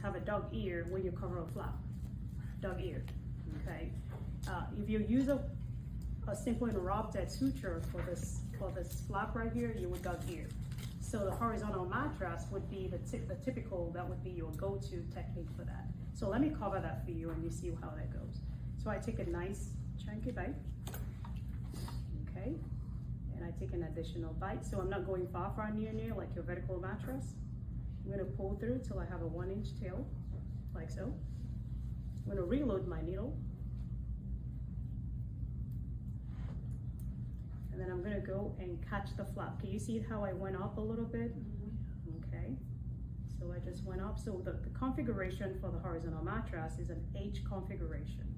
have a dog ear when you cover a flap. Dog ear, okay? If you use a simple interrupted suture for this flap right here, you would dog ear. So the horizontal mattress would be the typical, that would be your go-to technique for that. So let me cover that for you and you see how that goes. So I take a nice chunky bite, okay? And I take an additional bite. So I'm not going far near like your vertical mattress. I'm gonna pull through till I have a 1-inch tail, like so. I'm gonna reload my needle. And then I'm gonna go and catch the flap. Can you see how I went up a little bit? Okay, so I just went up. So the configuration for the horizontal mattress is an H configuration.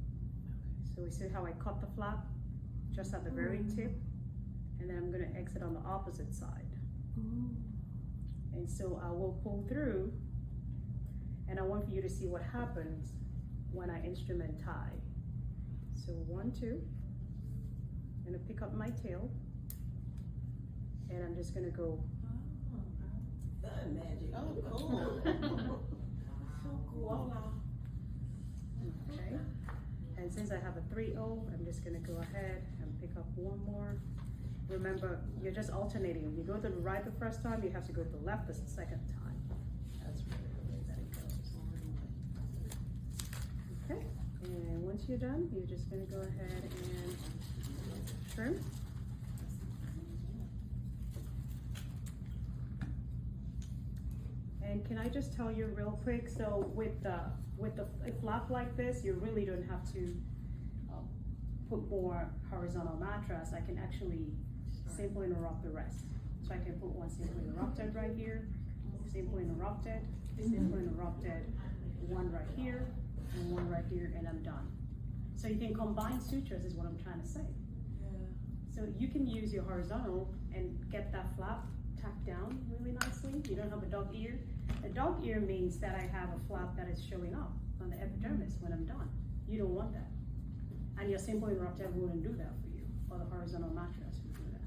So we see how I cut the flap just at the very tip, and then I'm gonna exit on the opposite side. And so I will pull through, and I want for you to see what happens when I instrument tie. So 1, 2. I'm gonna pick up my tail, and I'm just gonna go. That magic. Oh, cool. So cool. Okay. And since I have a 3-0, I'm just gonna go ahead and pick up one more. Remember, you're just alternating. You go to the right the first time, you have to go to the left the second time. That's really the way that it goes. Okay. And once you're done, you're just gonna go ahead and trim. And can I just tell you real quick, so with a flap like this, you really don't have to put more horizontal mattress. I can actually simply interrupt the rest. So I can put one simply interrupted right here, simply interrupted, one right here, and one right here, and I'm done. So you can combine sutures is what I'm trying to say. So you can use your horizontal and get that flap tacked down really nicely. You don't have a dog ear. A dog ear means that I have a flap that is showing up on the epidermis when I'm done. You don't want that. And your simple interrupted wouldn't do that for you, or the horizontal mattress would do that.